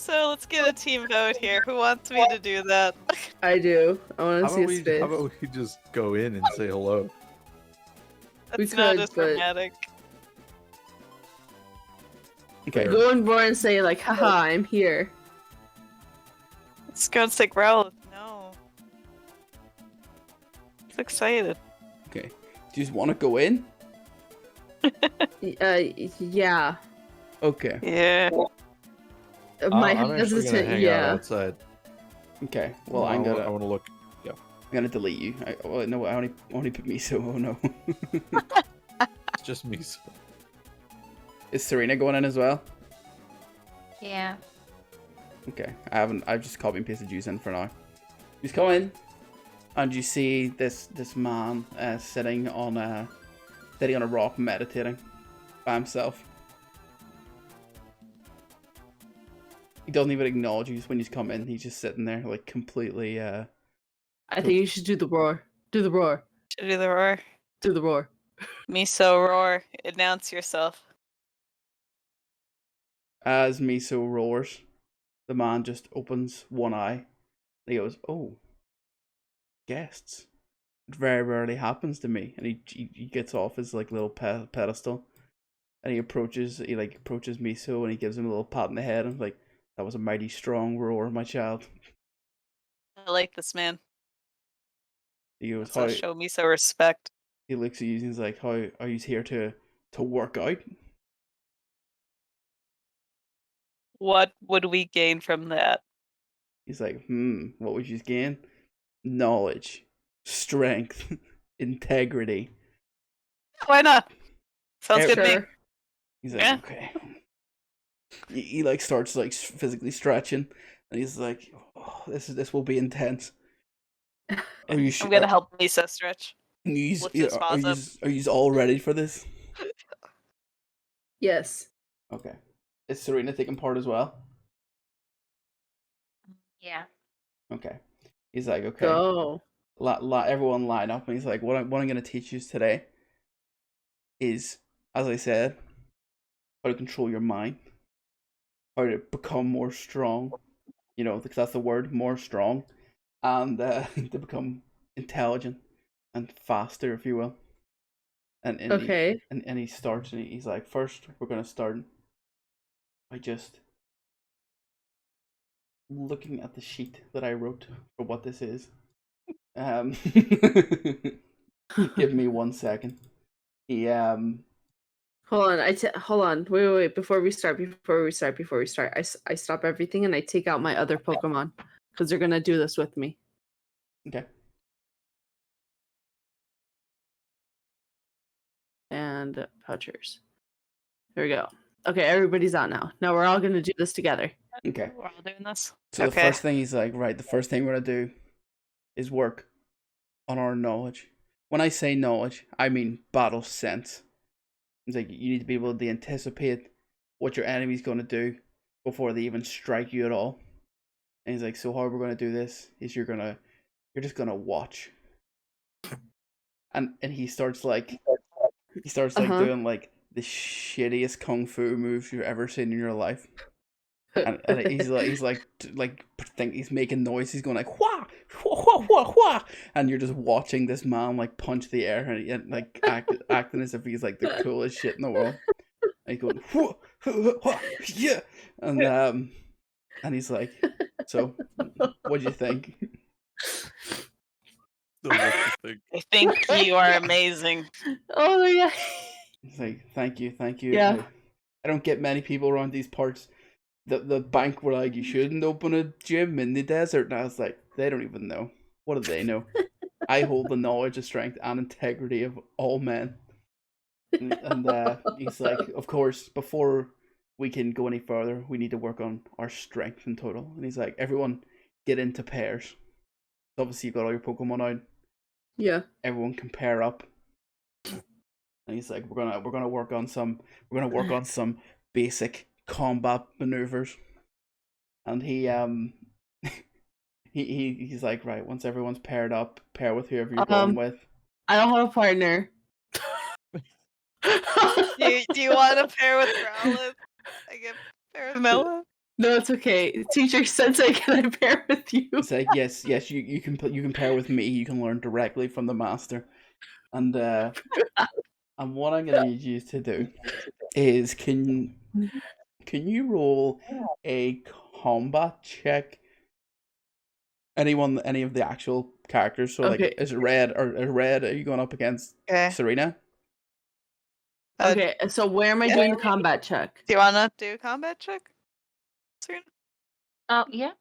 So let's get a team vote here. Who wants me to do that? I do. I want How to see about his we? face. How about we just go in and say hello? That's We not could, as but- dramatic. Okay. Fair. Go in more and say like, haha, I'm here. Let's go and say growl. No. I'm excited. Okay. Do you just want to go in? Yeah. Okay. Yeah. My I'm actually gonna hang out yeah. outside. Okay. Well, I I'm want gonna to look. delete you. No, I only put me. So oh no. It's just me. So. Is Serena going in as well? Yeah. Okay. I've just copy and pasted Juice in for now. Just come in, and you see this man sitting on a rock meditating by himself. He doesn't even acknowledge you when you come in. He's just sitting there, like completely. I think you should do the roar. Do the roar. Should I do the roar? Do the roar. Miso roar. Announce yourself. As Miso roars, the man just opens one eye. And he goes, "Oh, guests. It very rarely happens to me." And he gets off his like little pedestal, and he approaches Miso, and he gives him a little pat on the head, and like, "That was a mighty strong roar, my child." I like this man. He goes, So "How?" show Miso respect. He looks at you and he's like, "How are you here to work out?" What would we gain from that? He's like, what would you gain? Knowledge, strength, integrity. Why not? Sounds good to me. Sure. He's like, Yeah. okay. He like starts like physically stretching, and he's like, oh, this will be intense. Are you I'm gonna help Miso stretch. Lift his paws up. Are you all ready for this? Yes. Okay. Is Serena taking part as well? Yeah. Okay. He's like, okay. Go. Everyone line up, and he's like, what I'm going to teach you today is, as I said, how to control your mind, how to become more strong, because that's the word, more strong, and to become intelligent and faster, if you will. And Okay. he starts, and he's like, first, we're going to start by just looking at the sheet that I wrote for what this is. Give me 1 second. He Hold on. Hold on. Wait. Before we start, I stop everything and I take out my other Pokemon because they're gonna do this with me. Okay. And pouchers. Here we go. Okay, everybody's on now. Now we're all gonna do this together. Okay. We're all doing this. So Okay. the first thing he's like, right, the first thing we're gonna do is work on our knowledge. When I say knowledge, I mean battle sense. It's like you need to be able to anticipate what your enemy's gonna do before they even strike you at all. And he's like, so how we're gonna do this is you're just gonna watch. And he starts like doing like the shittiest kung fu moves you've ever seen in your life. And he's making noise. He's going like wah wah wah wah wah, and you're just watching this man like punch the air and like acting as if he's like the coolest shit in the world. And he's going wah, wah, wah, yeah, and he's like, so what do you think? So what you think? I think you are amazing. Oh my god. He's like, thank you. Yeah. I don't get many people around these parts. The bank were like, you shouldn't open a gym in the desert. And I was like, they don't even know. What do they know? I hold the knowledge of strength and integrity of all men. And he's like, of course, before we can go any further, we need to work on our strength in total. And he's like, everyone get into pairs. Obviously, you got all your Pokemon out. Yeah. Everyone can pair up. And he's like, we're gonna work on some basic combat maneuvers. And he's like, right, once everyone's paired up, pair with whoever you're going with. I don't have a partner. Do you want to pair with Growlithe? I get pair with Mellow? No, it's okay. Teacher Sensei, can I pair with you? It's like, yes, you can pair with me. You can learn directly from the master. And what I'm gonna need you to do is can you roll a combat check? Any of the actual characters. So Okay. like, is it Red or Red? Are you going up against Okay. Serena? Okay, so where am I doing the combat check? Do you wanna do a combat check? Serena? Oh, yeah.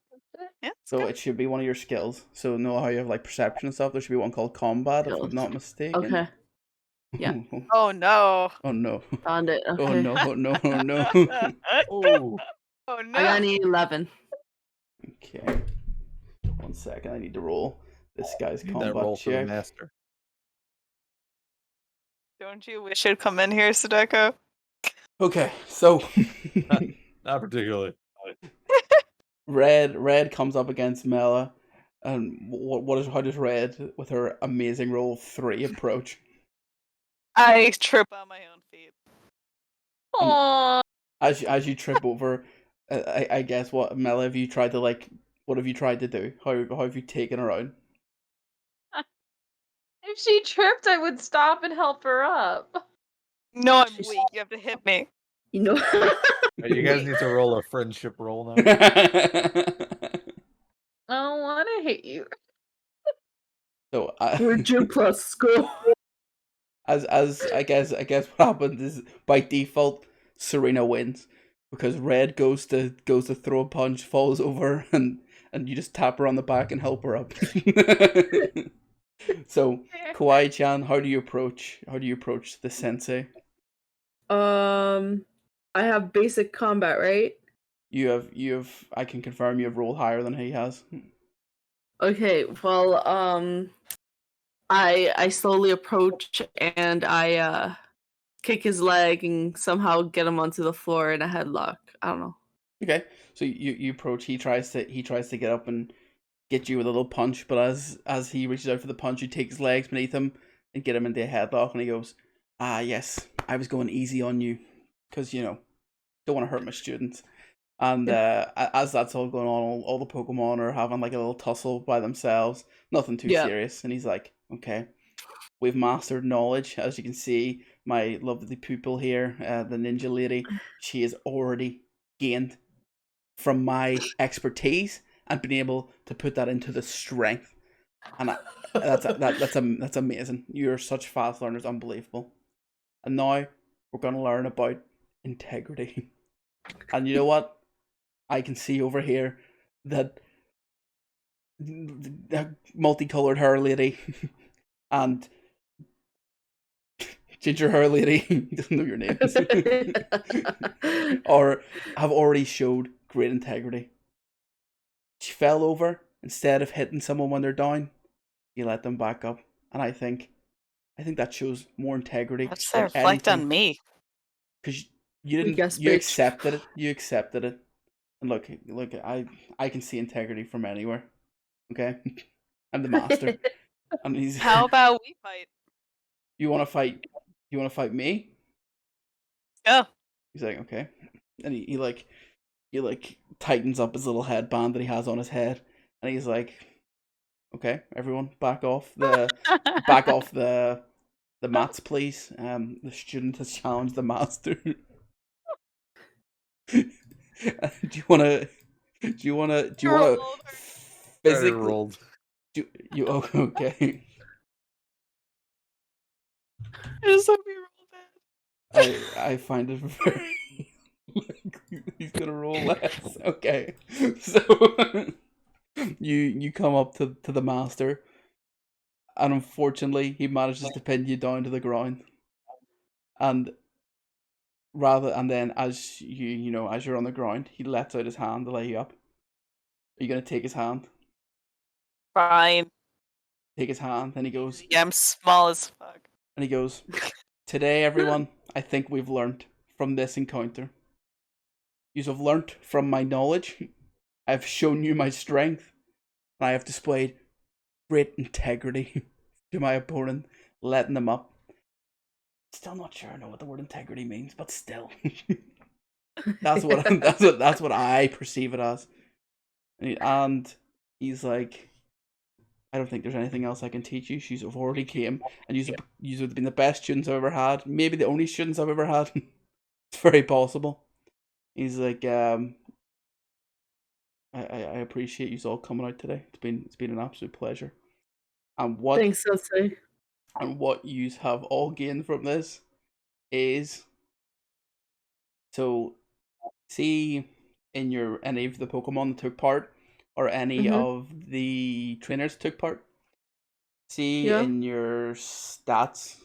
Yeah. So it should be one of your skills. So know how you have like perception and stuff. There should be one called combat, if Skills. I'm not mistaken. Okay, yeah. Oh no. Oh no. found it. Okay. Oh no. Oh no. Oh no. Oh, Oh no. I got an 11. Okay. 1 second. I need to roll this guy's need that combat roll for the check. master. Don't you wish you'd come in here, Sadeko? Okay. So Not particularly. Red comes up against Mela. And how does Red, with her amazing roll of 3, approach? I trip on my own feet. Aww. As you trip over, I guess what Mela have you tried to what have you tried to do? How have you taken her out? If she tripped, I would stop and help her up. No, I'm weak. You have to hit me. You know. Right, you guys need to roll a friendship roll now. I don't want to hit you. So Where'd you plus go? as I guess what happens is by default Serena wins because Red goes to throw a punch, falls over, and you just tap her on the back and help her up. So Kawaii-chan, how do you approach the sensei? I have basic combat, right? You have I can confirm you have rolled higher than he has. Okay, well, I slowly approach and I kick his leg and somehow get him onto the floor in a headlock. I don't know. Okay, so you approach. He tries to get up and get you with a little punch, but as he reaches out for the punch, you take his legs beneath him and get him into a headlock, and he goes, "Ah, yes, I was going easy on you, because don't want to hurt my students." And as that's all going on, all the Pokemon are having like a little tussle by themselves, nothing too serious. And he's like, "Okay, we've mastered Knowlege. As you can see, my lovely pupil here, the ninja lady, she has already gained from my expertise and been able to put that into the strength. And that's amazing. You're such fast learners, unbelievable. And now we're gonna learn about integrity. And you know what? I can see over here that the multicolored hair lady and ginger hair lady doesn't know your names or have already showed great integrity. She fell over. Instead of hitting someone when they're down, you let them back up, and I think that shows more integrity. What's that reflect on me? Because you didn't. Yes, You bitch. accepted it. You accepted it. And look, I can see integrity from anywhere. Okay, I'm the master. And he's. How about we fight? You want to fight? You want to fight me? Oh. He's like, okay, and he tightens up his little headband that he has on his head, and he's like, okay, everyone, back off the mats, please. The student has challenged the master. Do you wanna physically rolled. do you okay? I just hope you roll bad. I find it very he's gonna roll less. Okay. So you come up to the master, and unfortunately he manages to pin you down to the ground. And then as as you're on the ground, he lets out his hand to lay you up. Are you gonna take his hand? Fine. Take his hand, and he goes, Yeah, I'm small as fuck. and he goes, "Today, everyone, I think we've learnt from this encounter. You have learnt from my knowledge. I have shown you my strength, and I have displayed great integrity to my opponent, letting them up. Still not sure I know what the word integrity means, but still." That's what I perceive it as. And he's like, I don't think there's anything else I can teach you. She's already came, and you have been the best students I've ever had. Maybe the only students I've ever had. It's very possible. He's like, I appreciate you all coming out today. It's been an absolute pleasure. And Thanks, Sensei. and what you have all gained from this is, so see in your any of the Pokemon that took part, or any of the trainers that took part, see in your stats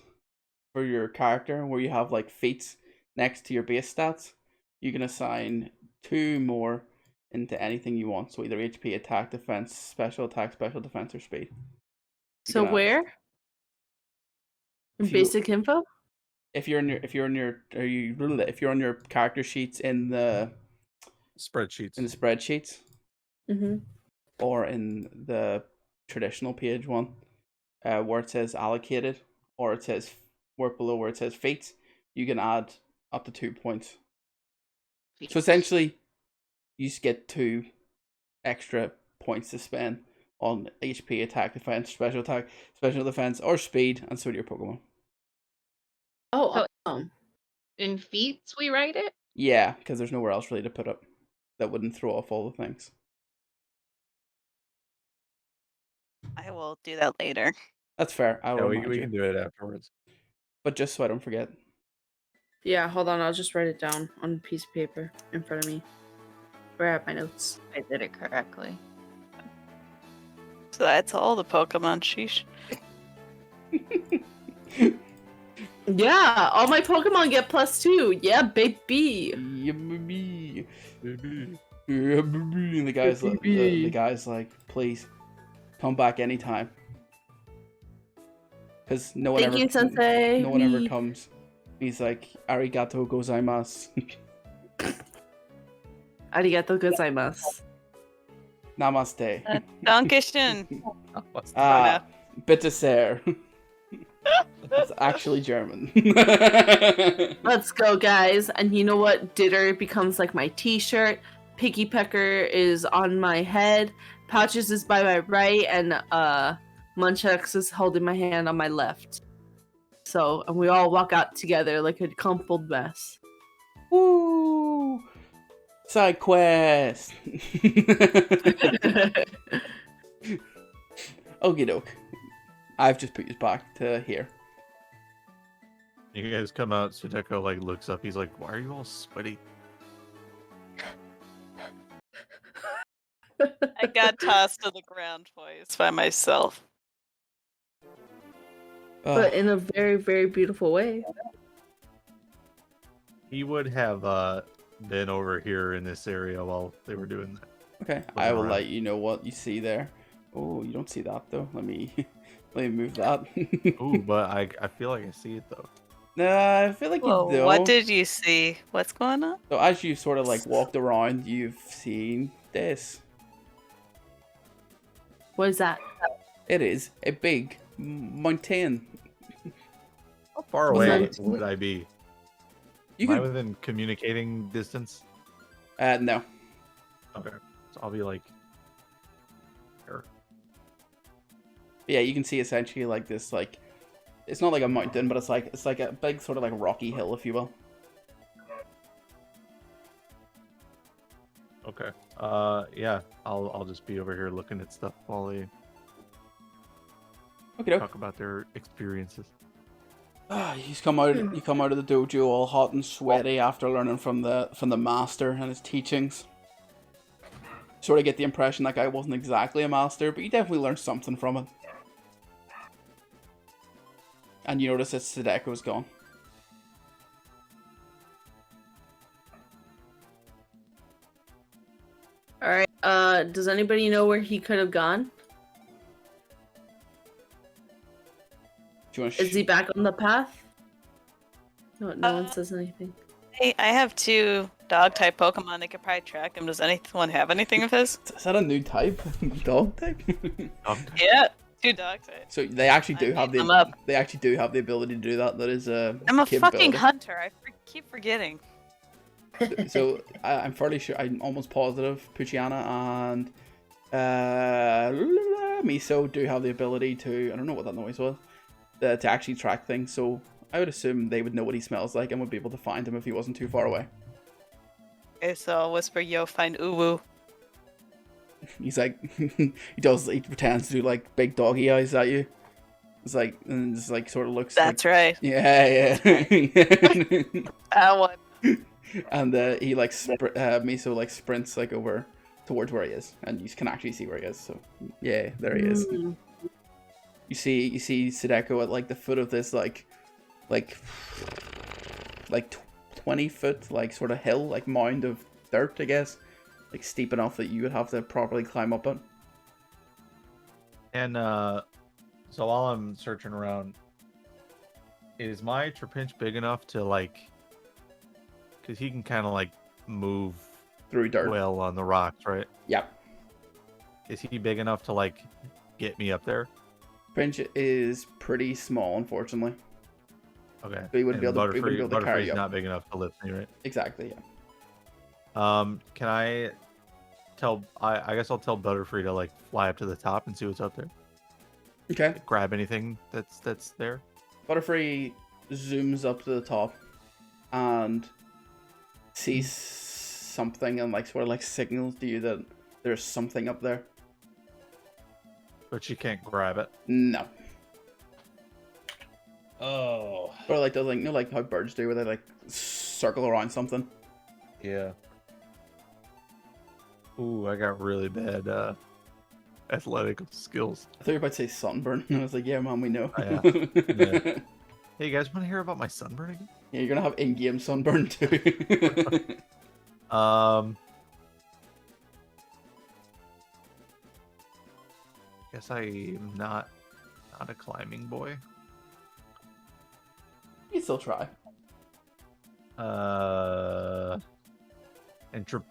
for your character where you have like feats next to your base stats, you can assign 2 more into anything you want. So either HP, attack, defense, special attack, special defense, or speed. So where? In basic info? If you're on your character sheets in the spreadsheets, or in the traditional page one, where it says allocated, or it says work below where it says feats, you can add up to 2 points. So essentially, you just get 2 extra points to spend on HP, attack, defense, special attack, special defense, or speed, and so do your Pokemon. Oh, In feats, we write it? Yeah, because there's nowhere else really to put up that wouldn't throw off all the things. I will do that later. That's fair. I will Yeah, we can do it afterwards. But just so I don't forget. yeah, hold on. I'll just write it down on a piece of paper in front of me. Where I have my notes. I did it correctly. So that's all the Pokemon. Sheesh. Yeah, all my Pokemon get +2. Yeah, baby. Yeah, baby. Yeah, baby. And the guy's like, please, come back anytime. Because no one Thank ever, you, Sensei. no one ever comes. He's like, arigato gozaimasu. Arigato gozaimasu. Namaste. Dankeschön. Bitte sehr. That's actually German. Let's go, guys. And you know what? Ditter becomes like my t-shirt. Piggy Pecker is on my head. Pouches is by my right. And Munchaks is holding my hand on my left. So, and we all walk out together like a crumpled mess. Woo! Side quest! Okie doke. I've just put you back to here. You guys come out, Sudeko like looks up, he's like, why are you all sweaty? I got tossed to the ground twice by myself. But in a very, very beautiful way. He would have been over here in this area while they were doing that. Okay, I will let you know what you see there. Oh, you don't see that though. Let me move that. Ooh, but I feel like I see it though. Nah, I feel like Whoa, you don't. what did you see? What's going on? So as you sort of like walked around, you've seen this. What is that? It is a big mountain. How far away would I be? You Am I could, within communicating distance? no. Okay, so I'll be like here. Yeah, you can see essentially like this, like it's not like a mountain, but it's like a big sort of like rocky hill, if you will. Okay. Yeah, I'll just be over here looking at stuff while they Okay, talk about their experiences. You come out of the dojo all hot and sweaty after learning from the master and his teachings. Sort of get the impression that guy wasn't exactly a master, but you definitely learned something from it. And you notice that Sudeko's gone. Alright, does anybody know where he could have gone? Do you want Is he back on the path? No, no one says anything. Hey, I have 2 dog-type Pokemon. They could probably track him. Does anyone have anything of his? Is that a new type? Dog type? Yeah, 2 dog types. So they actually do have them up. the ability to do that. That is a I'm a capability. fucking hunter. I keep forgetting. So I'm fairly sure, I'm almost positive Puchiana and Miso do have the ability to, I don't know what that noise was, to actually track things. So I would assume they would know what he smells like and would be able to find him if he wasn't too far away. Okay, so I'll whisper, yo, find Uwu. He's like, he pretends to do like big doggy eyes at you. It's like, and just like sort of looks That's like, right. yeah. That one. And he like, Miso like sprints like over towards where he is, and you can actually see where he is. So yeah, there he is. Mm. You see Sadeko at like the foot of this like 20-foot like sort of hill, like mound of dirt, I guess, like steep enough that you would have to properly climb up it. And so while I'm searching around, is my Trapinch big enough to like? Because he can kind of like move Through dirt. well on the rocks, right? Yep. Is he big enough to like get me up there? Pinch is pretty small, unfortunately. Okay. So he wouldn't be able to, carry Butterfree's you up. not big enough to lift me, right? Exactly, yeah. Can I tell? I guess I'll tell Butterfree to like fly up to the top and see what's up there. Okay. Grab anything that's there. Butterfree zooms up to the top and sees something and like sort of like signals to you that there's something up there. But she can't grab it. No. Oh. Or like does like, you know, like how birds do where they like circle around something. Yeah. Ooh, I got really bad athletic skills. I thought you were about to say sunburn. And I was like, yeah, man, we know. Oh, yeah. Yeah. Hey, you guys want to hear about my sunburn again? Yeah, you're gonna have in-game sunburn too. Guess I'm not a climbing boy. You can still try. And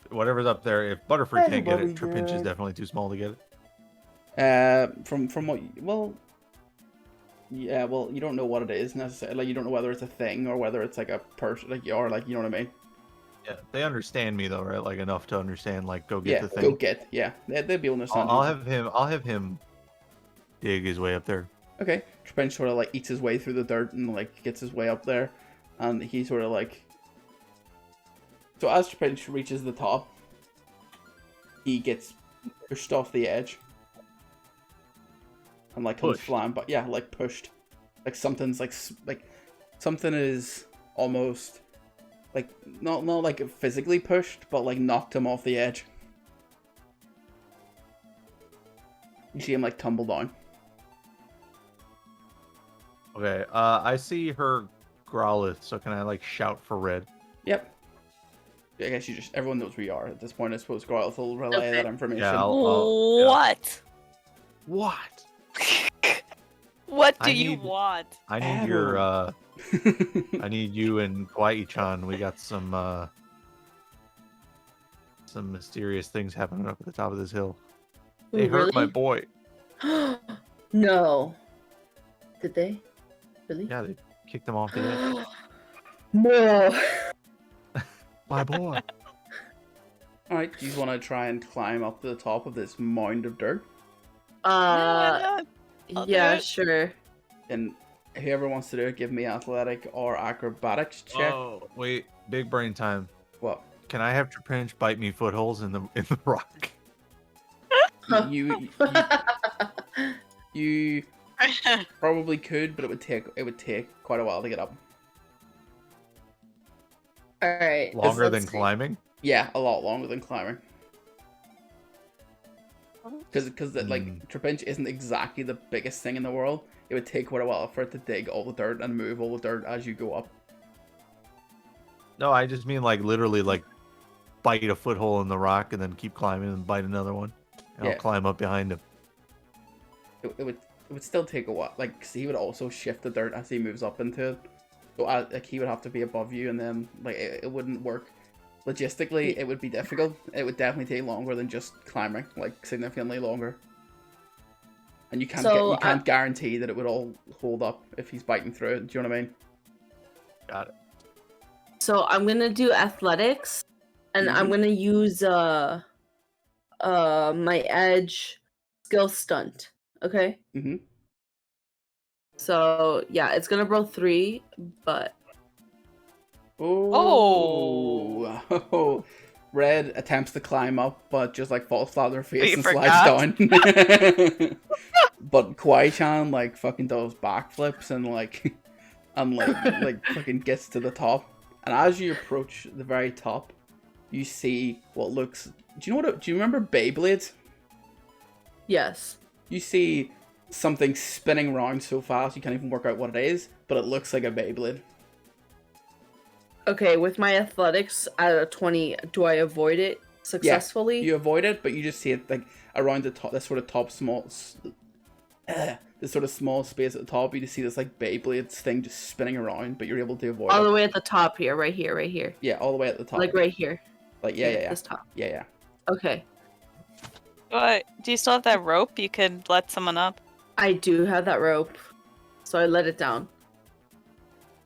whatever's up there, if Butterfree can't get it, Everybody Trapinch is good. definitely too small to get it. From what, well, yeah, well, you don't know what it is necessarily. Like, you don't know whether it's a thing or whether it's like a person, like, or like, you know what I mean? Yeah, they understand me though, right? Like enough to understand, like, go get Yeah, the thing. go get, yeah. They'll be able to understand. I'll have him dig his way up there. Okay, Trapinch sort of like eats his way through the dirt and like gets his way up there, and he sort of like. So as Trapinch reaches the top, he gets pushed off the edge, and like comes Pushed? flying, but yeah, like pushed, like something's like something is almost like not like physically pushed, but like knocked him off the edge. You see him like tumble down. Okay, I see her Growlithe, so can I like shout for Red? Yep. I guess everyone knows where you are at this point. I suppose Growlithe will relay Okay. that information. Yeah, yeah. What? What? What do I you need- want? I need your I need you and Kawaii-chan. We got some mysterious things happening up at the top of this hill. They Ooh, hurt my really? boy. No. Did they? Really? Yeah, they kicked him off the edge. No. My boy. Alright, do you want to try and climb up to the top of this mound of dirt? I'll do Yeah, it. sure. And whoever wants to do it, give me athletic or acrobatics check. Oh, wait, big brain time. What? Can I have Trapinch bite me footholes in the rock? You probably could, but it would take quite a while to get up. All right. Longer than let's see. climbing? Yeah, a lot longer than climbing. Because like Trapinch isn't exactly the biggest thing in the world. It would take quite a while for it to dig all the dirt and move all the dirt as you go up. No, I just mean like literally like bite a foothold in the rock and then keep climbing and bite another one. And Yeah. I'll climb up behind him. It would still take a while. Like, 'cause he would also shift the dirt as he moves up into it. So like he would have to be above you, and then like it wouldn't work. Logistically, it would be difficult. It would definitely take longer than just climbing, like significantly longer. And you can't guarantee that it would all hold up if he's biting through it. Do you know what I mean? Got it. So I'm gonna do athletics, and I'm Mhm. gonna use my edge skill stunt. Okay. Mm-hmm. So yeah, it's gonna roll 3, but Oh. Oh. Red attempts to climb up, but just like falls flat on her face you and slides forgot? down. But Kwai-chan like fucking does backflips and like fucking gets to the top. And as you approach the very top, you see what looks. Do you remember Beyblades? yes. You see something spinning around so fast you can't even work out what it is, but it looks like a Beyblade. Okay, with my athletics at a 20, do I avoid it successfully? You avoid it, but you just see it like around the top, this sort of top small, this sort of small space at the top. You just see this like Beyblade thing just spinning around, but you're able to avoid All it. the way at the top here, right here, right here. Yeah, all the way at the top. Like right here. Like yeah, Here, yeah, yeah, This top. yeah, yeah. Okay. What? Do you still have that rope? You could let someone up. I do have that rope. So I let it down.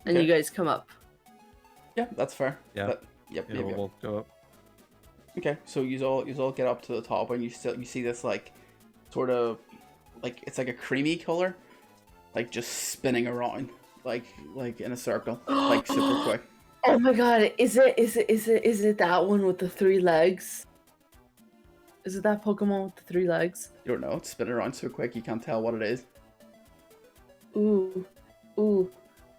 And Okay. you guys come up. Yeah, that's fair. Yeah. Yep. We'll go up. Okay, so you all get up to the top, and you see this like sort of like it's like a creamy color, like just spinning around like in a circle, like super quick. Oh my god, is it that one with the 3 legs? Is it that Pokemon with the 3 legs? You don't know, it's spinning around so quick you can't tell what it is. Ooh. Ooh.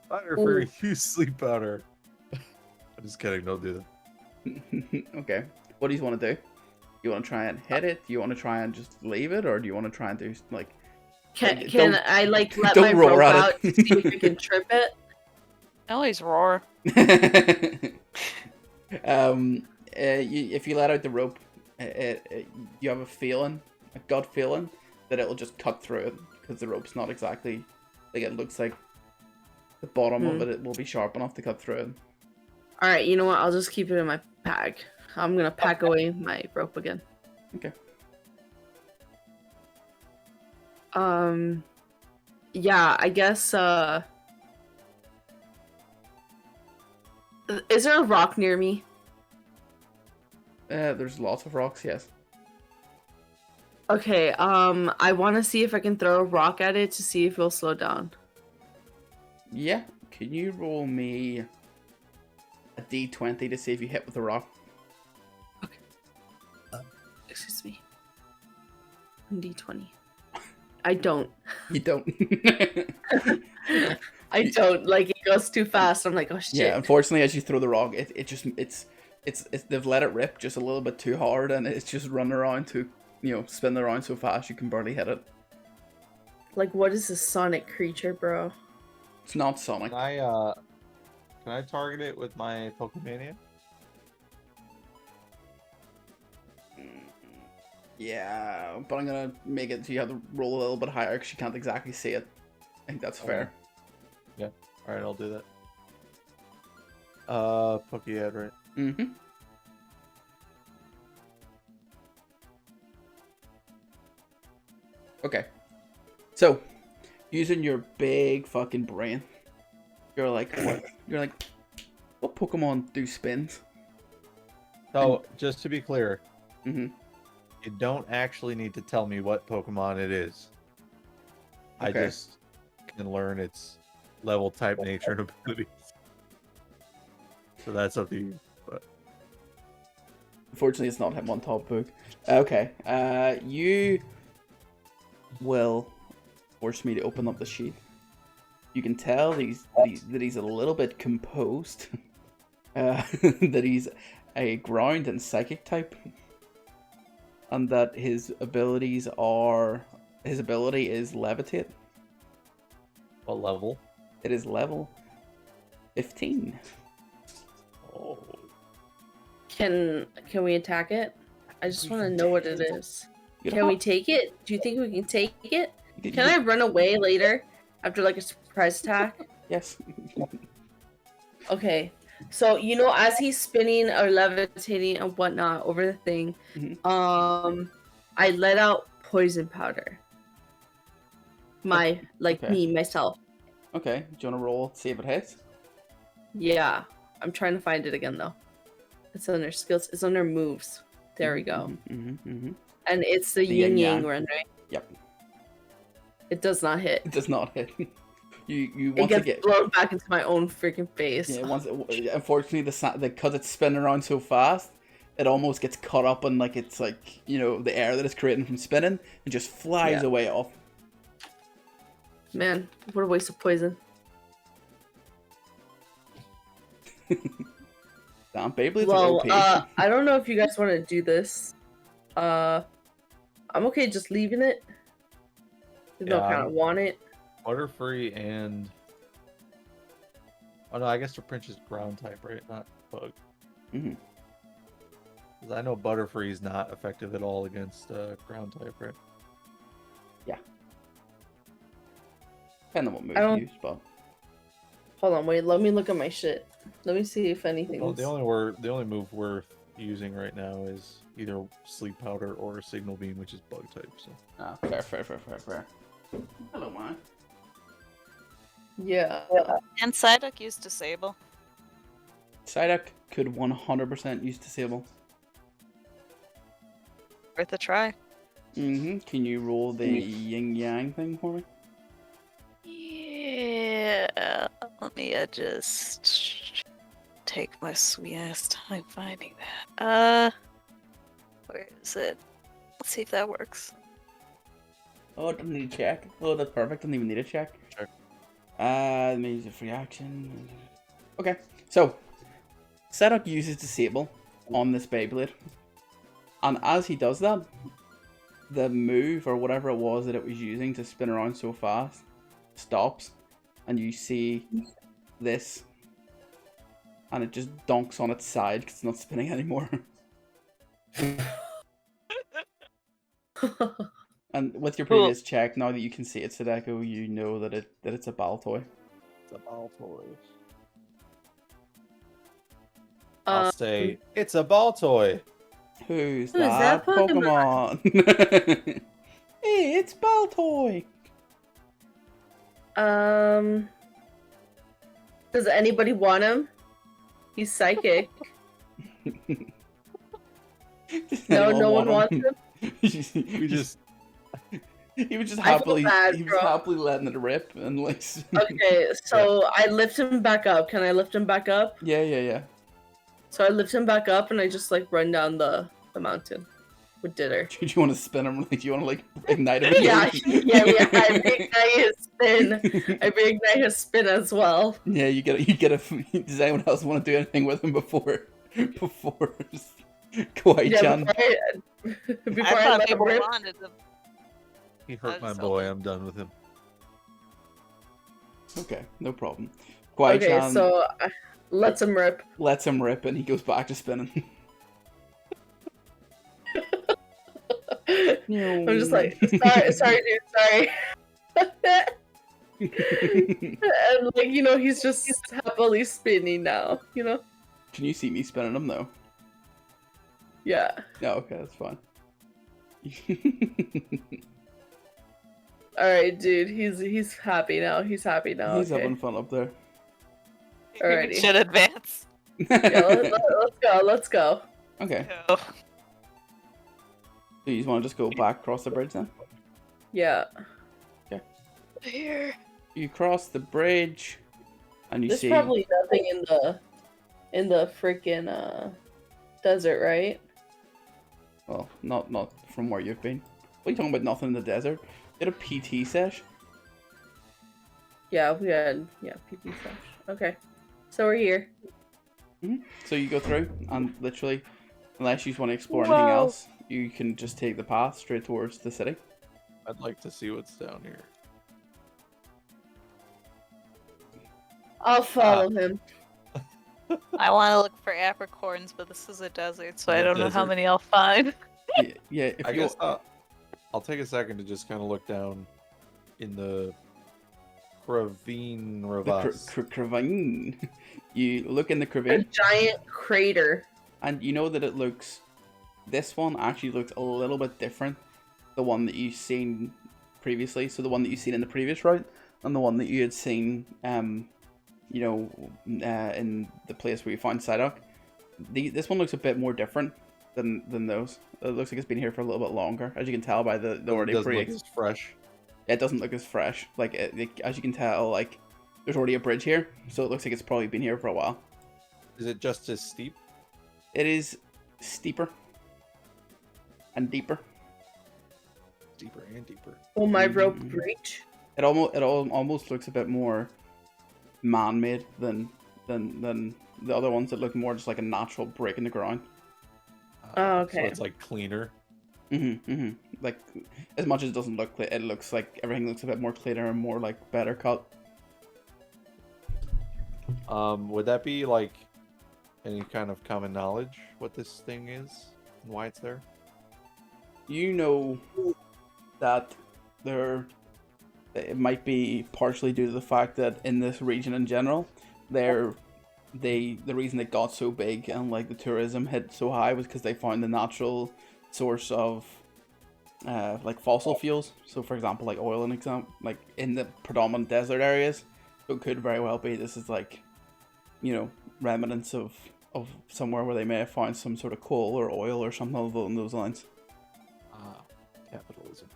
Powder Ooh. for you, sleep powder. I'm just kidding. Don't do that. Okay, what do you want to do? You want to try and hit it? Do you want to try and just leave it, or do you want to try and do like? Can don't- I like let don't my roar rope at out it. to see if I can trip it? I always roar. If you let out the rope, you have a gut feeling that it'll just cut through it because the rope's not exactly like it looks like the bottom of it will be sharp enough to cut through it. Alright, you know what? I'll just keep it in my pack. I'm gonna pack away my rope again. Okay. Yeah, I guess, is there a rock near me? There's lots of rocks, yes. Okay, I want to see if I can throw a rock at it to see if it'll slow down. Yeah, can you roll me a d20 to see if you hit with a rock? Excuse me. D20. I don't. You don't. I don't. Like, it goes too fast. I'm like, oh shit. Yeah, unfortunately, as you throw the rock, it's they've let it rip just a little bit too hard, and it's just running around spinning around so fast you can barely hit it. Like, what is a sonic creature, bro? It's not Sonic. Can I target it with my Pokemania? Yeah, but I'm gonna make it so you have to roll a little bit higher because you can't exactly see it. I think that's fair. Yeah. All right, I'll do that. Pokehead, right? Mm-hmm. Okay. So, using your big fucking brain, you're like, what Pokemon do spins? So, just to be clear, Mm-hmm. you don't actually need to tell me what Pokemon it is. I Okay. just can learn its level, type, nature, and abilities. So that's up to you. But Unfortunately, it's not him on top book. Okay. You will force me to open up the sheet. You can tell that he's a little bit composed. That he's a ground and psychic type, and that his ability is levitate. what level? It is level 15. Oh. Can we attack it? I just want to know what it is. Can we take it? Do you think we can take it? Can I run away later after like a surprise attack? Yes. Okay. So, as he's spinning or levitating and whatnot over the thing, Mhm. I let out poison powder. Okay. Myself. Okay. Do you want to roll to see if it hits? Yeah. I'm trying to find it again though. It's under skills. It's under moves. There we go. And it's the yin yang one, right? Yep. It does not hit. It does not hit. You It want to gets get blown back into my own freaking face. yeah. Unfortunately, because it's spinning around so fast, it almost gets caught up in like it's like the air that it's creating from spinning and just flies away off. Man, what a waste of poison. Damn, Beyblade's Well, OP. I don't know if you guys want to do this. I'm okay just leaving it. You don't kind of want it. Butterfree and oh no, I guess Trapinch is ground type, right? Not bug. Because I know Butterfree is not effective at all against ground type, right? Yeah. Depending on what move you use, but Hold on, wait. Let me look at my shit. Let me see if anything. Well, the only move worth using right now is either Sleep Powder or Signal Beam, which is bug type. So. Fair. Hello, man. Yeah. And Psyduck used Disable. Psyduck could 100% use Disable. Worth a try. Can you roll the yin yang thing for me? Yeah. Let me just take my sweet ass time finding that. Where is it? Let's see if that works. Oh, it doesn't need a check. Oh, that's perfect. Doesn't even need a check. Check. Let me use a free action. Okay, so Psyduck uses Disable on this Beyblade, and as he does that, the move or whatever it was that it was using to spin around so fast stops, and you see this, and it just donks on its side because it's not spinning anymore. And with your previous check, now that you can see it, Sadeko, you know that it's a Baltoy. It's a Baltoy. I'll say it's a Baltoy. Who's Who is that that Pokemon? Hey, it's Baltoy. Does anybody want him? He's psychic. No one wants him. We just He was just I feel happily bad, he was bro. happily letting it rip and like. Okay, so I lift him back up. Can I lift him back up? Yeah. So I lift him back up and I just like run down the mountain with Ditter. Do you want to spin him? Like, do you want to like ignite him? Yeah. I reignite his spin. I reignite his spin as well. Yeah, you get a. Does anyone else want to do anything with him before Kawaii-chan? Before I I thought let him people rip. wanted them. he hurt my just boy. open. I'm done with him. Okay, no problem. Okay, Kawaii-chan so lets him rip. lets him rip and he goes back to spinning. I'm just like, sorry, dude, sorry. And like, he's just happily spinning now, Can you see me spinning him though? Yeah. No, okay, that's fine. Alright, dude, he's happy now. He's happy now. He's Okay. having fun up there. Alrighty. Should advance. Yeah, let's go. Okay, Go. so you just want to just go back across the bridge then? Yeah. Here. You cross the bridge, and you There's see. probably nothing in the freaking desert, right? Well, not from where you've been. What are you talking about? Nothing in the desert. You had a PT sesh. Yeah, we had PP stuff. Okay. So we're here. So you go through, and literally, unless you just want to explore anything Whoa. else, you can just take the path straight towards the city. I'd like to see what's down here. I'll follow him. I want to look for apricorns, but this is a desert, so I don't know how Desert. many I'll find. Yeah. If I you guess I'll take a second to just kind of look down in the Cravine the Ravas. Cravine, you look in the A Cravine, giant crater. and you know that it looks. This one actually looks a little bit different. The one that you've seen previously, so the one that you've seen in the previous route, and the one that you had seen you know, in the place where you found Psyduck. This one looks a bit more different than those. It looks like it's been here for a little bit longer, as you can tell by the It already doesn't pre. look as fresh. It doesn't look as fresh. Like as you can tell, like there's already a bridge here, so it looks like it's probably been here for a while. Is it just as steep? It is steeper and deeper. Deeper and deeper. Will my rope Mhm. reach? It almost looks a bit more man-made than the other ones that look more just like a natural break in the ground. Oh, So okay. it's like cleaner. Like as much as it doesn't look clean, it looks like everything looks a bit more cleaner and more like better cut. Would that be like any kind of common knowledge what this thing is and why it's there? You know that it might be partially due to the fact that in this region in general, the reason it got so big and like the tourism hit so high was because they found the natural source of like fossil fuels. So for example, like oil, like in the predominant desert areas. So it could very well be this is like, you know, remnants of somewhere where they may have found some sort of coal or oil or something along those lines. Capitalism.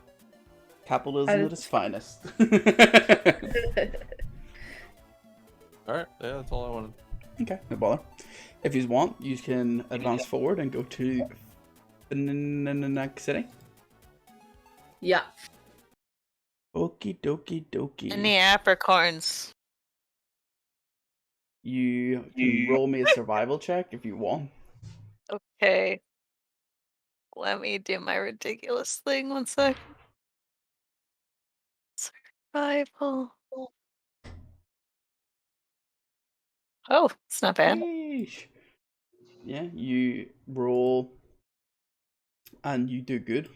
Capitalism at its finest. Alright, yeah, that's all I wanted. Okay, no bother. If you want, you can advance forward and go to the next city. Yeah. Okie dokie dokie. And the apricorns. You can roll me a survival check if you want. Okay. Let me do my ridiculous thing 1 sec. Survival. Oh, it's not bad. Yeesh. Yeah, you roll and you do good.